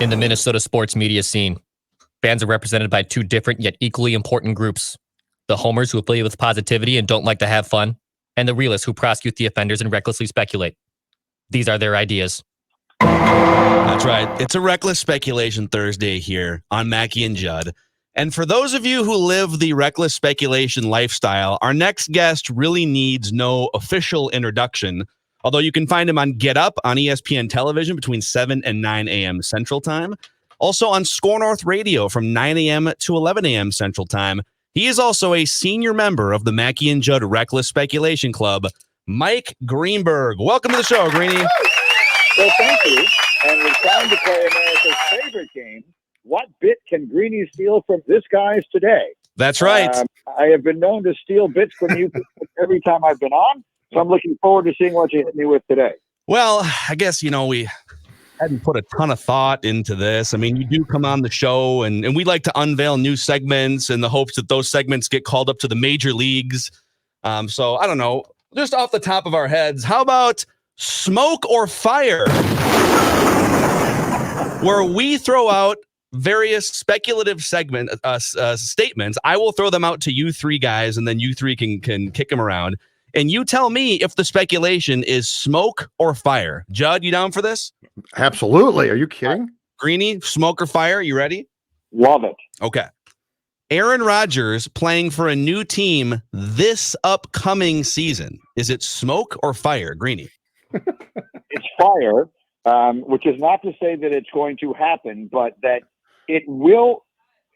In the Minnesota sports media scene, fans are represented by two different yet equally important groups. The homers who affiliate with positivity and don't like to have fun, and the realists who prosecute the offenders and recklessly speculate. These are their ideas. That's right. It's a Reckless Speculation Thursday here on Mackey and Judd. And for those of you who live the reckless speculation lifestyle, our next guest really needs no official introduction, although you can find him on Get Up on ESPN television between 7 and 9 a.m. Central Time. Also on SKOR North Radio from 9 a.m. to 11 a.m. Central Time. He is also a senior member of the Mackey and Judd Reckless Speculation Club, Mike Greenberg. Welcome to the show, Greeny. Well, thank you. And we're trying to play America's favorite game. What bit can Greeny steal from this guy's today? That's right. I have been known to steal bits from you every time I've been on, so I'm looking forward to seeing what you hit me with today. Well, I guess, we hadn't put a ton of thought into this. I mean, you do come on the show, and we like to unveil new segments in the hopes that those segments get called up to the major leagues. So, I don't know. Just off the top of our heads, how about Smoke or Fire? Where we throw out various speculative statements. I will throw them out to you three guys, and then you three can kick them around. And you tell me if the speculation is smoke or fire. Judd, you down for this? Absolutely. Are you kidding? Greeny, smoke or fire? You ready? Love it. Okay. Aaron Rodgers playing for a new team this upcoming season. Is it smoke or fire, Greeny? It's fire. Which is not to say that it's going to happen, but that it will.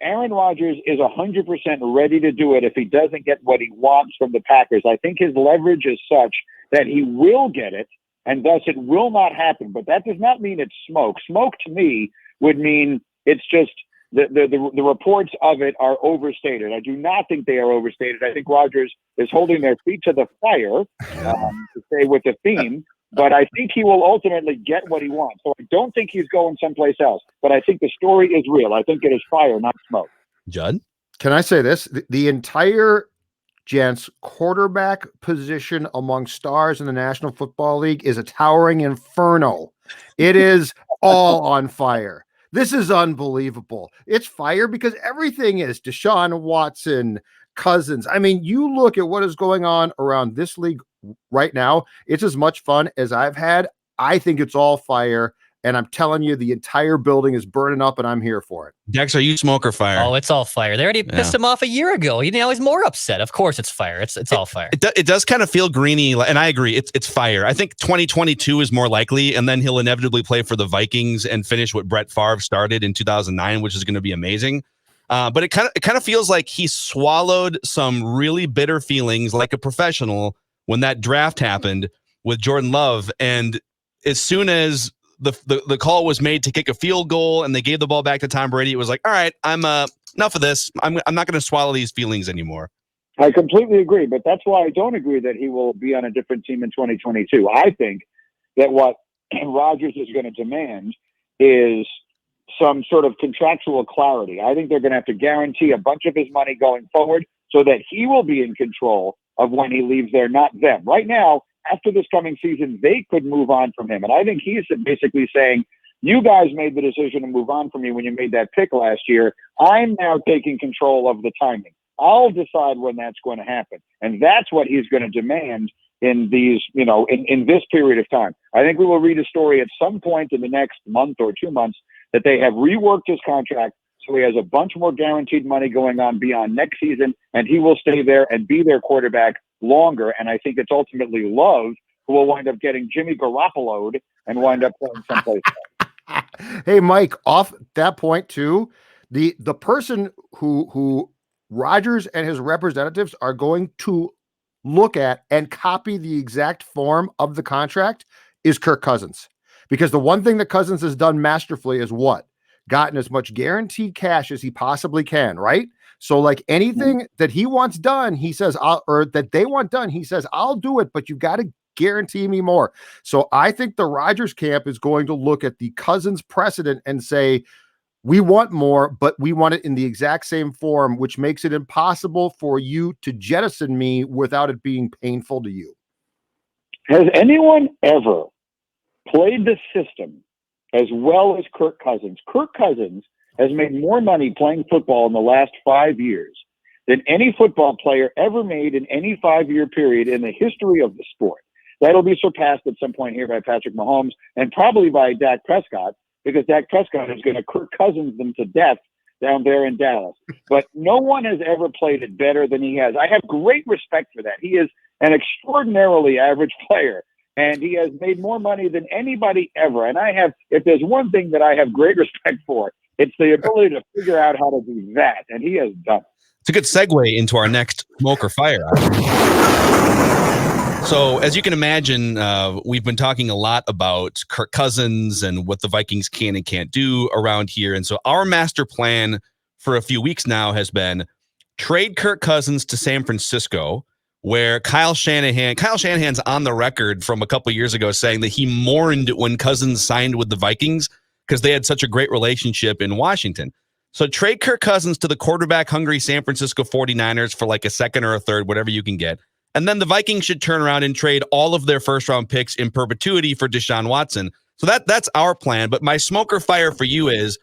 Aaron Rodgers is 100% ready to do it if he doesn't get what he wants from the Packers. I think his leverage is such that he will get it, and thus it will not happen. But that does not mean it's smoke. Smoke to me would mean it's just the reports of it are overstated. I do not think they are overstated. I think Rodgers is holding their feet to the fire, to stay with the theme. But I think he will ultimately get what he wants. So I don't think he's going someplace else. But I think the story is real. I think it is fire, not smoke. Judd? Can I say this? The entire gents quarterback position among stars in the National Football League is a towering inferno. It is all on fire. This is unbelievable. It's fire because everything is. Deshaun Watson, Cousins. I mean, you look at what is going on around this league right now. It's as much fun as I've had. I think it's all fire, and I'm telling you, the entire building is burning up, and I'm here for it. Dex, are you smoke or fire? Oh, it's all fire. They already pissed him off a year ago. Now he's more upset. Of course it's fire. It's all fire. It does kind of feel Greeny, and I agree. It's fire. I think 2022 is more likely, and then he'll inevitably play for the Vikings and finish what Brett Favre started in 2009, which is going to be amazing. But it kind of feels like he swallowed some really bitter feelings like a professional when that draft happened with Jordan Love. And as soon as the call was made to kick a field goal and they gave the ball back to Tom Brady, it was like, all right, I'm enough of this. I'm not going to swallow these feelings anymore. I completely agree, but that's why I don't agree that he will be on a different team in 2022. I think that what Rodgers is going to demand is some sort of contractual clarity. I think they're going to have to guarantee a bunch of his money going forward so that he will be in control of when he leaves there, not them. Right now, after this coming season, they could move on from him. And I think he's basically saying, you guys made the decision to move on from me when you made that pick last year. I'm now taking control of the timing. I'll decide when that's going to happen. And that's what he's going to demand in these, in this period of time. I think we will read a story at some point in the next month or 2 months that they have reworked his contract so he has a bunch more guaranteed money going on beyond next season, and he will stay there and be their quarterback longer. And I think it's ultimately Love who will wind up getting Jimmy Garoppolo'd and wind up playing someplace else. Hey, Mike, off that point too, the person who Rodgers and his representatives are going to look at and copy the exact form of the contract is Kirk Cousins. Because the one thing that Cousins has done masterfully is what? Gotten as much guaranteed cash as he possibly can, right? So like anything that he wants done, he says, or that they want done, he says, I'll do it, but you've got to guarantee me more. So I think the Rodgers camp is going to look at the Cousins precedent and say, we want more, but we want it in the exact same form, which makes it impossible for you to jettison me without it being painful to you. Has anyone ever played the system as well as Kirk Cousins. Kirk Cousins has made more money playing football in the last 5 years than any football player ever made in any 5-year period in the history of the sport. That'll be surpassed at some point here by Patrick Mahomes and probably by Dak Prescott, because Dak Prescott is going to Kirk Cousins them to death down there in Dallas. But no one has ever played it better than he has. I have great respect for that. He is an extraordinarily average player, and he has made more money than anybody ever. And if there's one thing that I have great respect for, it's the ability to figure out how to do that. And he has done it. It's a good segue into our next smoke or fire. So, as you can imagine, we've been talking a lot about Kirk Cousins and what the Vikings can and can't do around here. And so our master plan for a few weeks now has been trade Kirk Cousins to San Francisco, where Kyle Shanahan's on the record from a couple years ago saying that he mourned when Cousins signed with the Vikings because they had such a great relationship in Washington. So trade Kirk Cousins to the quarterback-hungry San Francisco 49ers for like a second or a third, whatever you can get. And then the Vikings should turn around and trade all of their first-round picks in perpetuity for Deshaun Watson. So that's our plan. But my smoke or fire for you is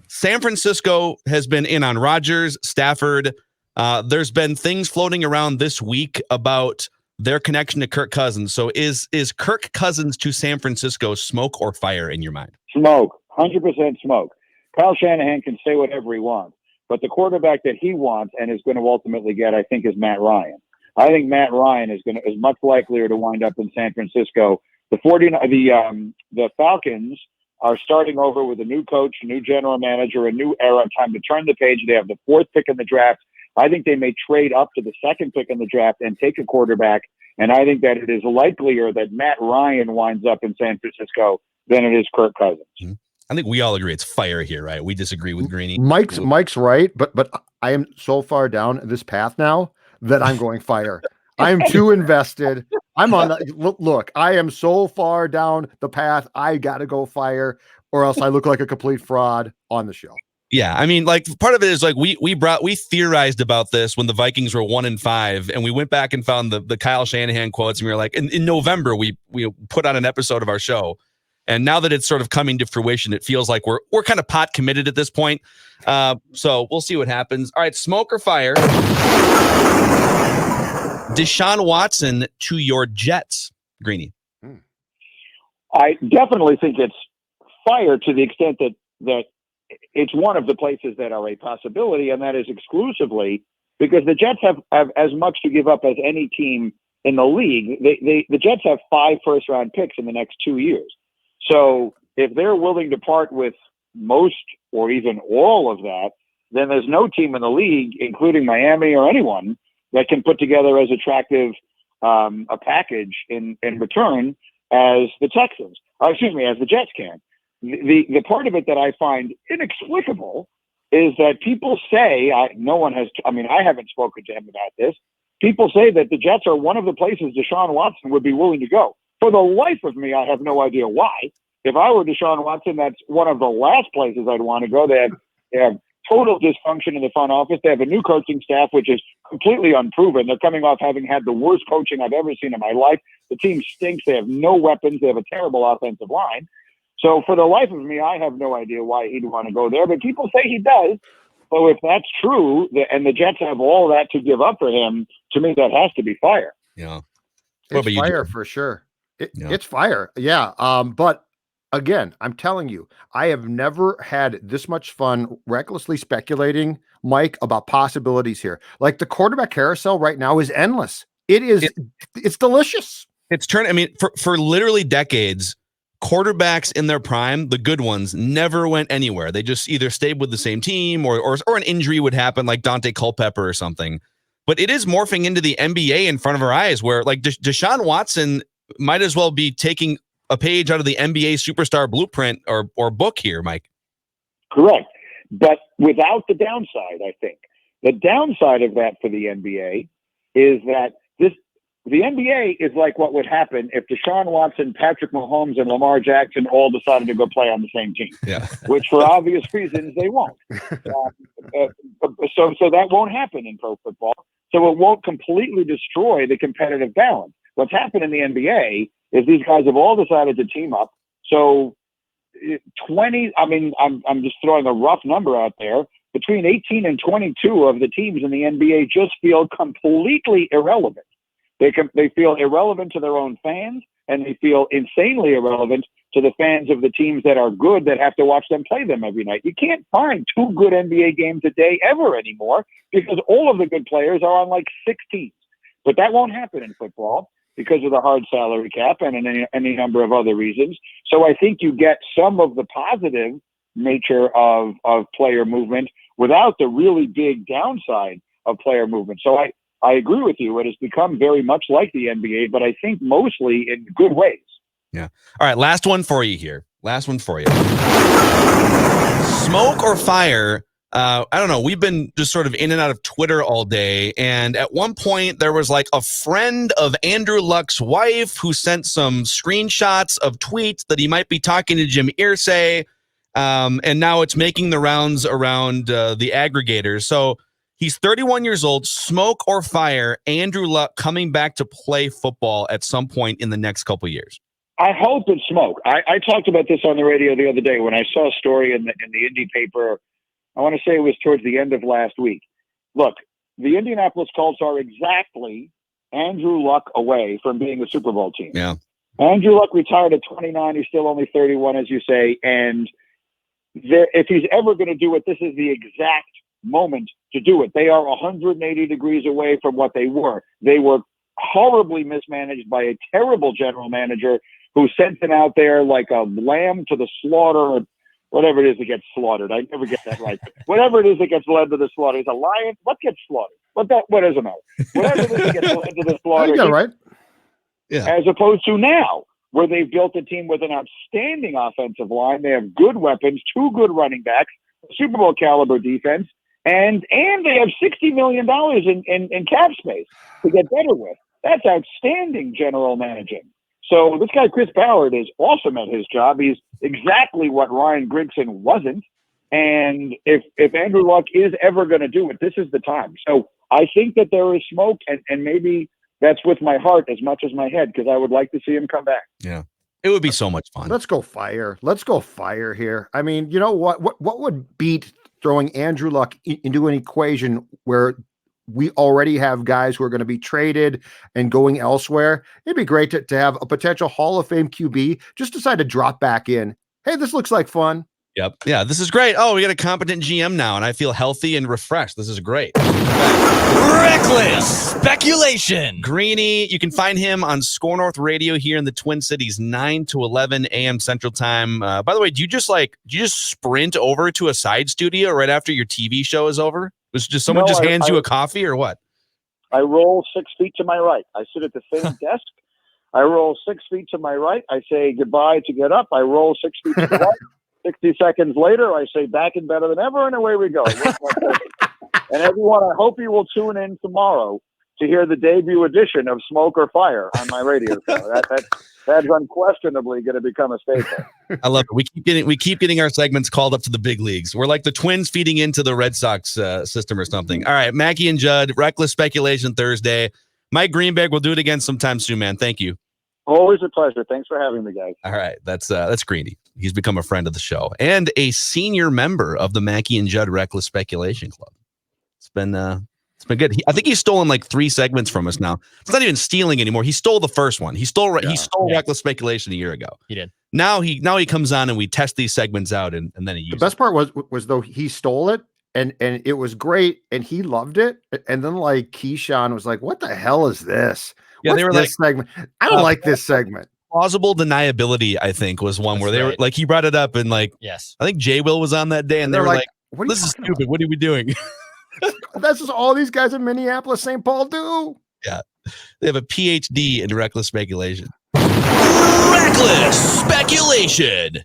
San Francisco has been in on Rodgers, Stafford. There's been things floating around this week about their connection to Kirk Cousins. So is Kirk Cousins to San Francisco smoke or fire in your mind? Smoke, 100% smoke. Kyle Shanahan can say whatever he wants, but the quarterback that he wants and is going to ultimately get, I think, is Matt Ryan. I think Matt Ryan is much likelier to wind up in San Francisco. The Falcons are starting over with a new coach, a new general manager, a new era. Time to turn the page. They have the 4th pick in the draft. I think they may trade up to the 2nd pick in the draft and take a quarterback. And I think that it is likelier that Matt Ryan winds up in San Francisco than it is Kirk Cousins. Mm-hmm. I think we all agree it's fire here, right? We disagree with Greeny. Mike's right, but I am so far down this path now that I'm going fire. I'm too invested. I'm on the look. I am so far down the path. I got to go fire, or else I look like a complete fraud on the show. Yeah, I mean, like part of it is like we theorized about this when the Vikings were 1-5, and we went back and found the Kyle Shanahan quotes, and we were like, in November we put on an episode of our show. And now that it's sort of coming to fruition, it feels like we're kind of pot committed at this point. So we'll see what happens. All right, smoke or fire. Deshaun Watson to your Jets, Greeny. I definitely think it's fire to the extent that it's one of the places that are a possibility, and that is exclusively because the Jets have as much to give up as any team in the league. The Jets have 5 first-round picks in the next 2 years. So if they're willing to part with most or even all of that, then there's no team in the league, including Miami or anyone, that can put together as attractive a package in return as the Texans. As the Jets can. The part of it that I find inexplicable is that people say, I haven't spoken to him about this. People say that the Jets are one of the places Deshaun Watson would be willing to go. For the life of me, I have no idea why. If I were Deshaun Watson, that's one of the last places I'd want to go. They have total dysfunction in the front office. They have a new coaching staff, which is completely unproven. They're coming off having had the worst coaching I've ever seen in my life. The team stinks. They have no weapons. They have a terrible offensive line. So for the life of me, I have no idea why he'd want to go there. But people say he does. So if that's true, and the Jets have all that to give up for him, to me, that has to be fire. Yeah. It's fire for sure. It's fire. Yeah. But again, I'm telling you, I have never had this much fun recklessly speculating, Mike, about possibilities here. Like the quarterback carousel right now is endless. It's delicious. It's turned. I mean, for literally decades, quarterbacks in their prime, the good ones, never went anywhere. They just either stayed with the same team or an injury would happen, like Dante Culpepper or something. But it is morphing into the NBA in front of our eyes, where like Deshaun Watson might as well be taking a page out of the NBA superstar blueprint or book here, Mike. Correct. But without the downside, I think. The downside of that for the NBA is that the NBA is like what would happen if Deshaun Watson, Patrick Mahomes, and Lamar Jackson all decided to go play on the same team, which for obvious reasons they won't. So that won't happen in pro football. So it won't completely destroy the competitive balance. What's happened in the NBA is these guys have all decided to team up. So 20. I mean, I'm just throwing a rough number out there. Between 18 and 22 of the teams in the NBA just feel completely irrelevant. They feel irrelevant to their own fans, and they feel insanely irrelevant to the fans of the teams that are good that have to watch them play them every night. You can't find 2 good NBA games a day ever anymore because all of the good players are on like 6 teams. But that won't happen in football because of the hard salary cap and any number of other reasons. So I think you get some of the positive nature of player movement without the really big downside of player movement. So I agree with you. It has become very much like the NBA, but I think mostly in good ways. Yeah. All right. Last one for you here. Last one for you. Smoke or fire? I don't know. We've been just sort of in and out of Twitter all day. And at one point, there was like a friend of Andrew Luck's wife who sent some screenshots of tweets that he might be talking to Jim Irsay. And now it's making the rounds around the aggregators. So he's 31 years old. Smoke or fire? Andrew Luck coming back to play football at some point in the next couple of years. I hope it's smoke. I talked about this on the radio the other day when I saw a story in the Indy paper. I want to say it was towards the end of last week. Look, the Indianapolis Colts are exactly Andrew Luck away from being a Super Bowl team. Yeah. Andrew Luck retired at 29. He's still only 31, as you say. And if he's ever going to do it, this is the exact moment to do it. They are 180 degrees away from what they were. They were horribly mismanaged by a terrible general manager who sent them out there like a lamb to the slaughter. Whatever it is that gets slaughtered. I never get that right. Whatever it is that gets led to the slaughter. Is a lion? What gets slaughtered? What doesn't matter. Whatever it is that gets led to the slaughter. You got it right. Yeah. As opposed to now, where they've built a team with an outstanding offensive line. They have good weapons, 2 good running backs, Super Bowl caliber defense, and they have $60 million in cap space to get better with. That's outstanding general managing. So this guy, Chris Ballard, is awesome at his job. He's exactly what Ryan Grigson wasn't. And if Andrew Luck is ever going to do it, this is the time. So I think that there is smoke, and maybe that's with my heart as much as my head, because I would like to see him come back. Yeah. It would be so much fun. Let's go fire. Let's go fire here. I mean, you know what would beat throwing Andrew Luck into an equation where we already have guys who are going to be traded and going elsewhere? It'd be great to have a potential Hall of Fame QB just decide to drop back in. Hey, this looks like fun. Yep. Yeah, this is great. Oh, we got a competent GM now, and I feel healthy and refreshed. This is great. Reckless speculation. Greeny, you can find him on SKOR North Radio here in the Twin Cities, 9 to 11 a.m. Central Time. By the way, do you just sprint over to a side studio right after your TV show is over? Was just someone hands you a coffee or what? I roll 6 feet to my right. I sit at the same desk. I roll 6 feet to my right. I say goodbye to get up. I roll 6 feet to the right. 60 seconds later, I say back and better than ever, and away we go. And everyone, I hope you will tune in tomorrow to hear the debut edition of Smoke or Fire on my radio show. That's unquestionably going to become a staple. I love it. We keep getting our segments called up to the big leagues. We're like the Twins feeding into the Red Sox system or something. All right, Mackey and Judd, Reckless Speculation Thursday. Mike Greenberg, we'll do it again sometime soon, man. Thank you. Always a pleasure. Thanks for having me, guys. All right, that's Greeny. He's become a friend of the show and a senior member of the Mackey and Judd Reckless Speculation Club. It's been good. I think he's stolen like 3 segments from us now. It's not even stealing anymore. He stole the first one. He stole Reckless Speculation a year ago. He did. Now he comes on and we test these segments out and then he uses The best part was though he stole it and it was great and he loved it. And then like Keyshawn was like, "What the hell is this? Yeah, they were this segment. I don't like this segment." Plausible deniability, I think, was one where they were like, he brought it up and like, yes, I think J Will was on that day and they were like, "This is stupid. What are we doing?" That's just all these guys in Minneapolis, St. Paul do. Yeah. They have a PhD in reckless speculation. Reckless speculation.